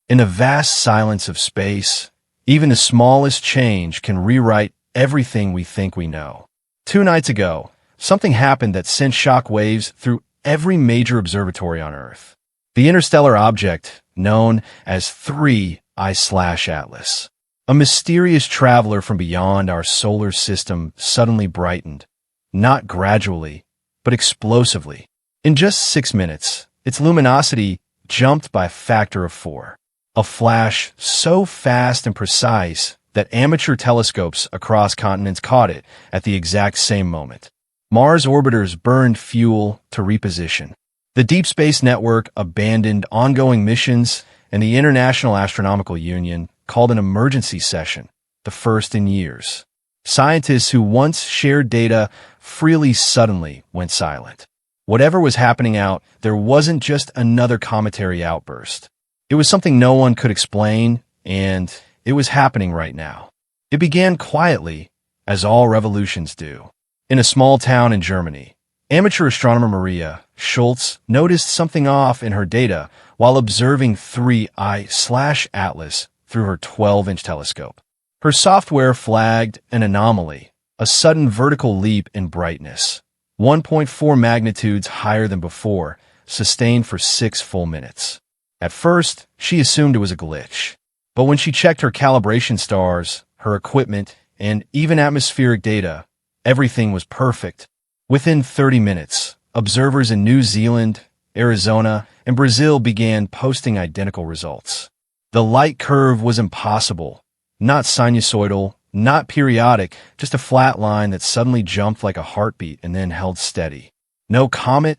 In the vast silence of space, even the smallest change can rewrite everything we think we know. 2 nights ago, something happened that sent shock waves through every major observatory on Earth. The interstellar object, known as 3I/Atlas. A mysterious traveler from beyond our solar system suddenly brightened, not gradually, but explosively. In just 6 minutes, its luminosity jumped by a factor of 4. A flash so fast and precise that amateur telescopes across continents caught it at the exact same moment. Mars orbiters burned fuel to reposition. The Deep Space Network abandoned ongoing missions, and the International Astronomical Union called an emergency session, the first in years. Scientists who once shared data freely suddenly went silent. Whatever was happening out there wasn't just another cometary outburst. It was something no one could explain, and it was happening right now. It began quietly, as all revolutions do. In a small town in Germany, amateur astronomer Maria Schultz noticed something off in her data while observing 3I/Atlas through her 12-inch telescope. Her software flagged an anomaly, a sudden vertical leap in brightness, 1.4 magnitudes higher than before, sustained for 6 full minutes. At first, she assumed it was a glitch. But when she checked her calibration stars, her equipment, and even atmospheric data, everything was perfect. Within 30 minutes, observers in New Zealand, Arizona, and Brazil began posting identical results. The light curve was impossible, not sinusoidal, not periodic, just a flat line that suddenly jumped like a heartbeat and then held steady. No comet,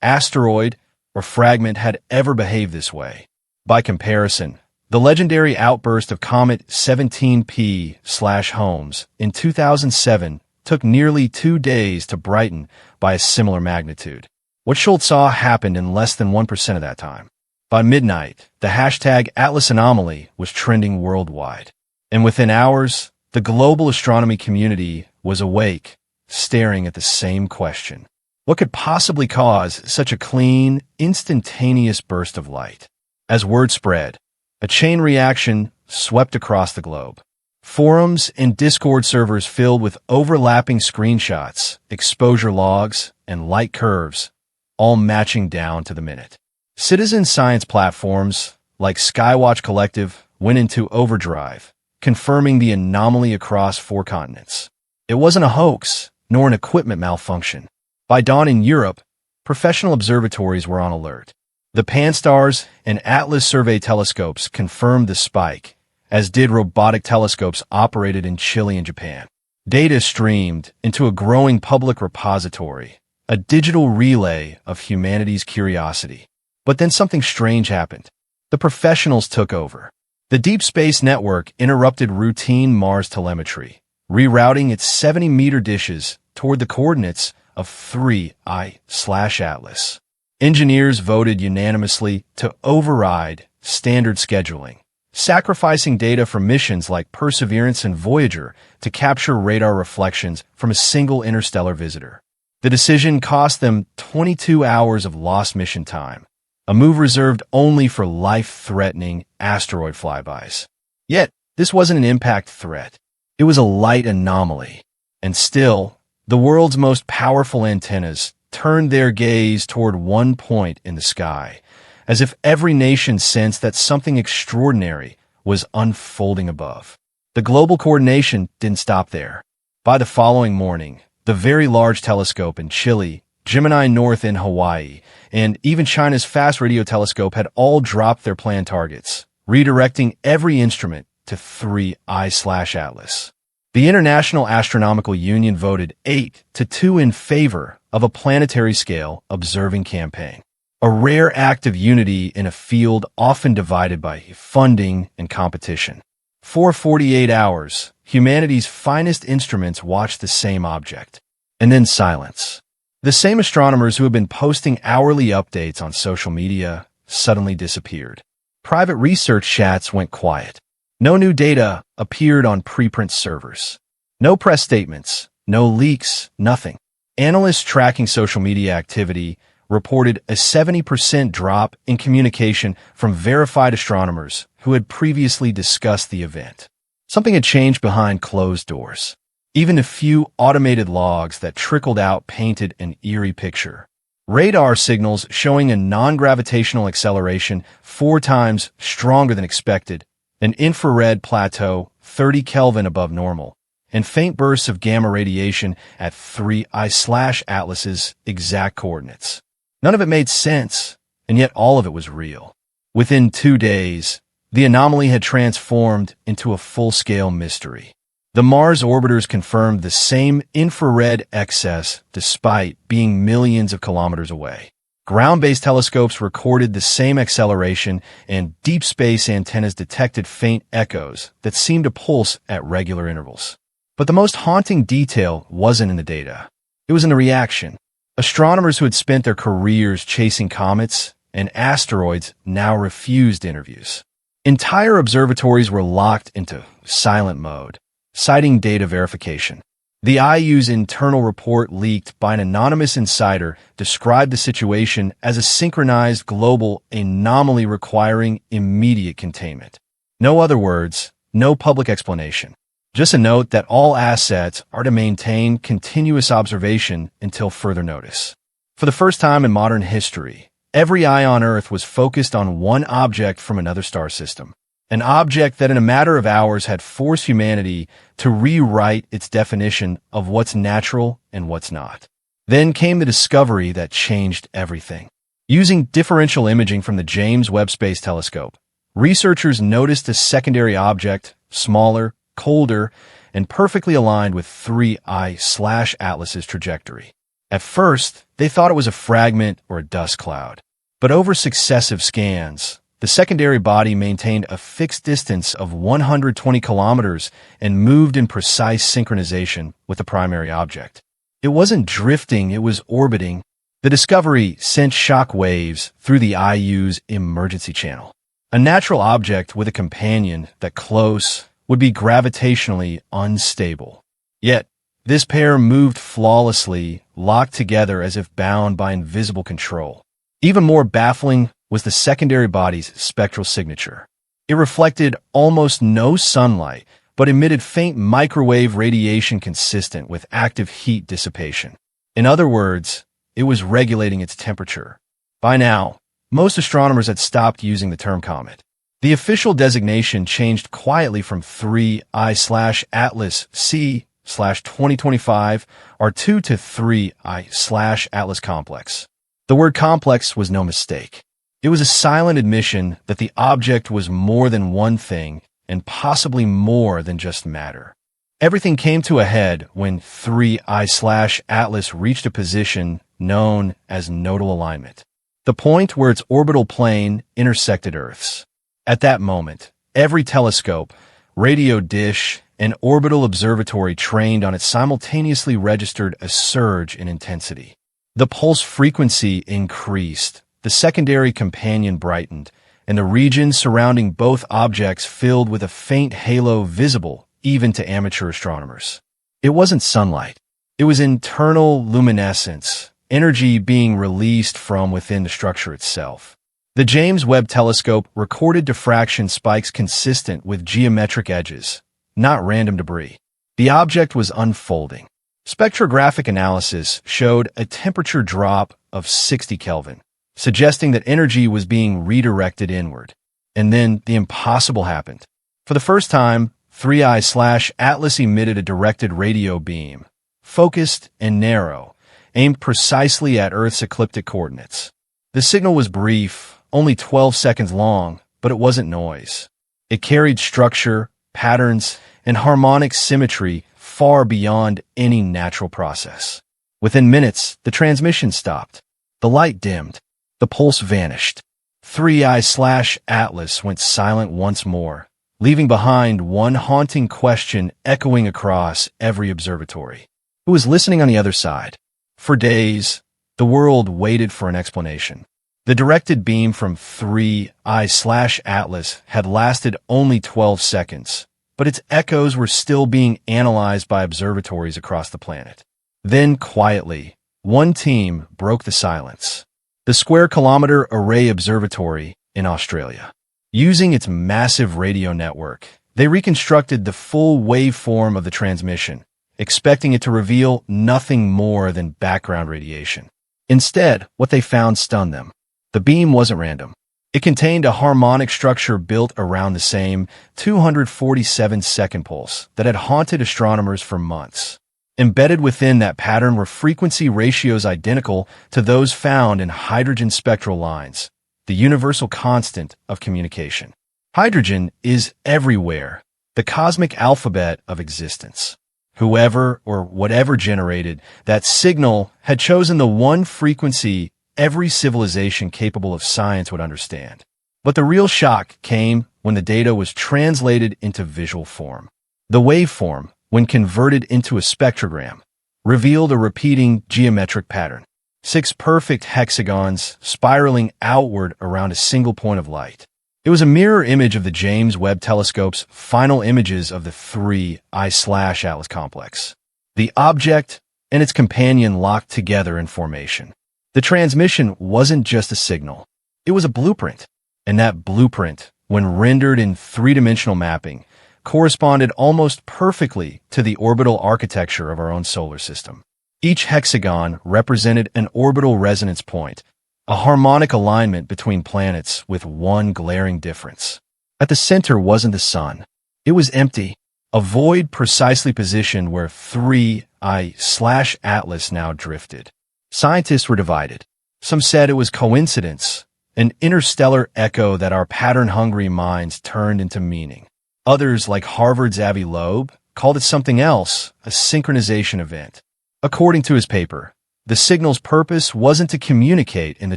asteroid, or fragment had ever behaved this way. By comparison, the legendary outburst of Comet 17P/Holmes in 2007 took nearly 2 days to brighten by a similar magnitude. What Schultz saw happened in less than 1% of that time. By midnight, the hashtag Atlas Anomaly was trending worldwide. And within hours, the global astronomy community was awake, staring at the same question. What could possibly cause such a clean, instantaneous burst of light? As word spread, a chain reaction swept across the globe. Forums and Discord servers filled with overlapping screenshots, exposure logs, and light curves, all matching down to the minute. Citizen science platforms like Skywatch Collective went into overdrive, confirming the anomaly across 4 continents. It wasn't a hoax, nor an equipment malfunction. By dawn in Europe, professional observatories were on alert. The Pan-STARRS and Atlas survey telescopes confirmed the spike, as did robotic telescopes operated in Chile and Japan. Data streamed into a growing public repository, a digital relay of humanity's curiosity. But then something strange happened. The professionals took over. The Deep Space Network interrupted routine Mars telemetry, rerouting its 70-meter dishes toward the coordinates of 3I/Atlas. Engineers voted unanimously to override standard scheduling, sacrificing data from missions like Perseverance and Voyager to capture radar reflections from a single interstellar visitor. The decision cost them 22 hours of lost mission time, a move reserved only for life-threatening asteroid flybys. Yet, this wasn't an impact threat. It was a light anomaly. And still, the world's most powerful antennas turned their gaze toward one point in the sky, as if every nation sensed that something extraordinary was unfolding above. The global coordination didn't stop there. By the following morning, the Very Large Telescope in Chile, Gemini North in Hawaii, and even China's Fast Radio Telescope had all dropped their planned targets, redirecting every instrument to 3I/Atlas. The International Astronomical Union voted 8-2 in favor of a planetary-scale observing campaign, a rare act of unity in a field often divided by funding and competition. For 48 hours, humanity's finest instruments watched the same object. And then silence. The same astronomers who had been posting hourly updates on social media suddenly disappeared. Private research chats went quiet. No new data appeared on preprint servers. No press statements, no leaks, nothing. Analysts tracking social media activity reported a 70% drop in communication from verified astronomers who had previously discussed the event. Something had changed behind closed doors. Even a few automated logs that trickled out painted an eerie picture. Radar signals showing a non-gravitational acceleration 4 times stronger than expected, an infrared plateau 30 Kelvin above normal, and faint bursts of gamma radiation at 3 I/Atlas's exact coordinates. None of it made sense, and yet all of it was real. Within 2 days, the anomaly had transformed into a full-scale mystery. The Mars orbiters confirmed the same infrared excess despite being millions of kilometers away. Ground-based telescopes recorded the same acceleration, and deep space antennas detected faint echoes that seemed to pulse at regular intervals. But the most haunting detail wasn't in the data. It was in the reaction. Astronomers who had spent their careers chasing comets and asteroids now refused interviews. Entire observatories were locked into silent mode, citing data verification. The IU's internal report leaked by an anonymous insider described the situation as a synchronized global anomaly requiring immediate containment. No other words, no public explanation. Just a note that all assets are to maintain continuous observation until further notice. For the first time in modern history, every eye on Earth was focused on one object from another star system. An object that in a matter of hours had forced humanity to rewrite its definition of what's natural and what's not. Then came the discovery that changed everything. Using differential imaging from the James Webb Space Telescope, researchers noticed a secondary object, smaller, colder, and perfectly aligned with 3 I/Atlas's trajectory. At first, they thought it was a fragment or a dust cloud. But over successive scans, the secondary body maintained a fixed distance of 120 kilometers and moved in precise synchronization with the primary object. It wasn't drifting, it was orbiting. The discovery sent shock waves through the IU's emergency channel. A natural object with a companion that close would be gravitationally unstable. Yet, this pair moved flawlessly, locked together as if bound by invisible control. Even more baffling was the secondary body's spectral signature. It reflected almost no sunlight, but emitted faint microwave radiation consistent with active heat dissipation. In other words, it was regulating its temperature. By now, most astronomers had stopped using the term comet. The official designation changed quietly from 3 I/Atlas C/2025 R2 to 3 I/Atlas complex. The word complex was no mistake. It was a silent admission that the object was more than one thing and possibly more than just matter. Everything came to a head when 3 I/Atlas reached a position known as nodal alignment, the point where its orbital plane intersected Earth's. At that moment, every telescope, radio dish, and orbital observatory trained on it simultaneously registered a surge in intensity. The pulse frequency increased, the secondary companion brightened, and the region surrounding both objects filled with a faint halo visible even to amateur astronomers. It wasn't sunlight. It was internal luminescence, energy being released from within the structure itself. The James Webb Telescope recorded diffraction spikes consistent with geometric edges, not random debris. The object was unfolding. Spectrographic analysis showed a temperature drop of 60 Kelvin, suggesting that energy was being redirected inward. And then the impossible happened. For the first time, 3 I/Atlas emitted a directed radio beam, focused and narrow, aimed precisely at Earth's ecliptic coordinates. The signal was brief, only 12 seconds long, but it wasn't noise. It carried structure, patterns, and harmonic symmetry far beyond any natural process. Within minutes, the transmission stopped. The light dimmed. The pulse vanished. 3 I/Atlas went silent once more, leaving behind one haunting question echoing across every observatory. Who was listening on the other side? For days, the world waited for an explanation. The directed beam from 3 I/Atlas had lasted only 12 seconds, but its echoes were still being analyzed by observatories across the planet. Then, quietly, one team broke the silence. the Square Kilometre Array Observatory in Australia. Using its massive radio network, they reconstructed the full waveform of the transmission, expecting it to reveal nothing more than background radiation. Instead, what they found stunned them. The beam wasn't random. It contained a harmonic structure built around the same 247-second pulse that had haunted astronomers for months. Embedded within that pattern were frequency ratios identical to those found in hydrogen spectral lines, the universal constant of communication. Hydrogen is everywhere, the cosmic alphabet of existence. Whoever or whatever generated that signal had chosen the one frequency every civilization capable of science would understand. But the real shock came when the data was translated into visual form. The waveform, when converted into a spectrogram, revealed a repeating geometric pattern. 6 perfect hexagons spiraling outward around a single point of light. It was a mirror image of the James Webb Telescope's final images of the 3I/Atlas complex. The object and its companion locked together in formation. The transmission wasn't just a signal. It was a blueprint. And that blueprint, when rendered in three-dimensional mapping, corresponded almost perfectly to the orbital architecture of our own solar system. Each hexagon represented an orbital resonance point, a harmonic alignment between planets with one glaring difference. At the center wasn't the sun. It was empty, a void precisely positioned where 3I/Atlas now drifted. Scientists were divided. Some said it was coincidence, an interstellar echo that our pattern-hungry minds turned into meaning. Others, like Harvard's Avi Loeb, called it something else, a synchronization event. According to his paper, the signal's purpose wasn't to communicate in the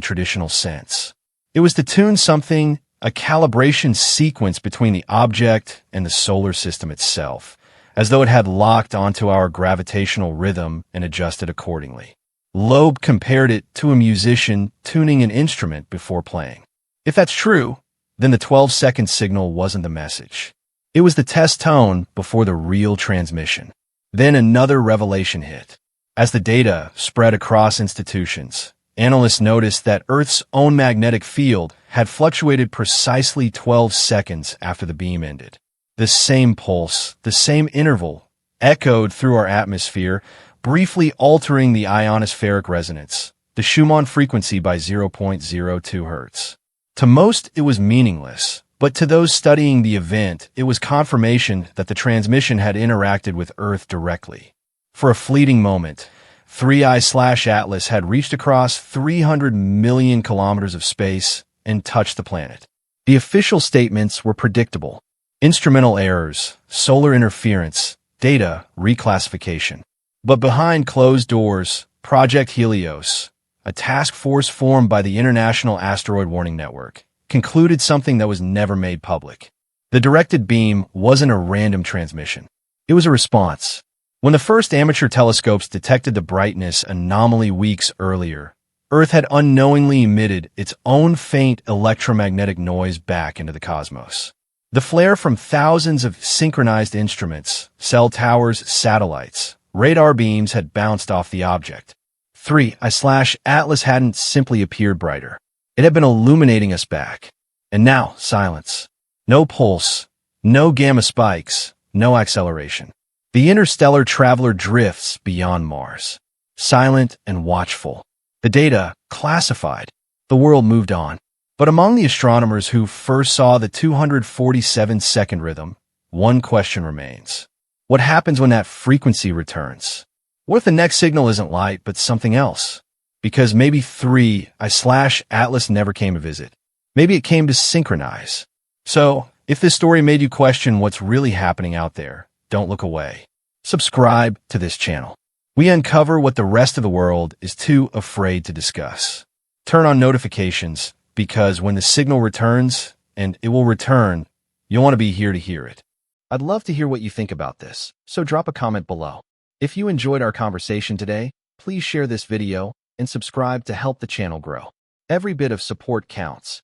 traditional sense. It was to tune something, a calibration sequence between the object and the solar system itself, as though it had locked onto our gravitational rhythm and adjusted accordingly. Loeb compared it to a musician tuning an instrument before playing. If that's true, then the 12-second signal wasn't the message. It was the test tone before the real transmission. Then another revelation hit. As the data spread across institutions, analysts noticed that Earth's own magnetic field had fluctuated precisely 12 seconds after the beam ended. The same pulse, the same interval, echoed through our atmosphere, briefly altering the ionospheric resonance, the Schumann frequency by 0.02 Hz. To most, it was meaningless, but to those studying the event, it was confirmation that the transmission had interacted with Earth directly. For a fleeting moment, 3I/Atlas had reached across 300 million kilometers of space and touched the planet. The official statements were predictable. Instrumental errors, solar interference, data reclassification. But behind closed doors, Project Helios, a task force formed by the International Asteroid Warning Network, concluded something that was never made public. The directed beam wasn't a random transmission. It was a response. When the first amateur telescopes detected the brightness anomaly weeks earlier, Earth had unknowingly emitted its own faint electromagnetic noise back into the cosmos. The flare from thousands of synchronized instruments, cell towers, satellites, radar beams had bounced off the object. 3I/Atlas hadn't simply appeared brighter. It had been illuminating us back. And now, silence. No pulse, no gamma spikes, no acceleration. The interstellar traveler drifts beyond Mars, silent and watchful. The data, classified. The world moved on. But among the astronomers who first saw the 247-second rhythm, one question remains. What happens when that frequency returns? What if the next signal isn't light, but something else? Because maybe 3I/Atlas never came to visit. Maybe it came to synchronize. So, if this story made you question what's really happening out there, don't look away. Subscribe to this channel. We uncover what the rest of the world is too afraid to discuss. Turn on notifications, because when the signal returns, and it will return, you'll want to be here to hear it. I'd love to hear what you think about this, so drop a comment below. If you enjoyed our conversation today, please share this video and subscribe to help the channel grow. Every bit of support counts.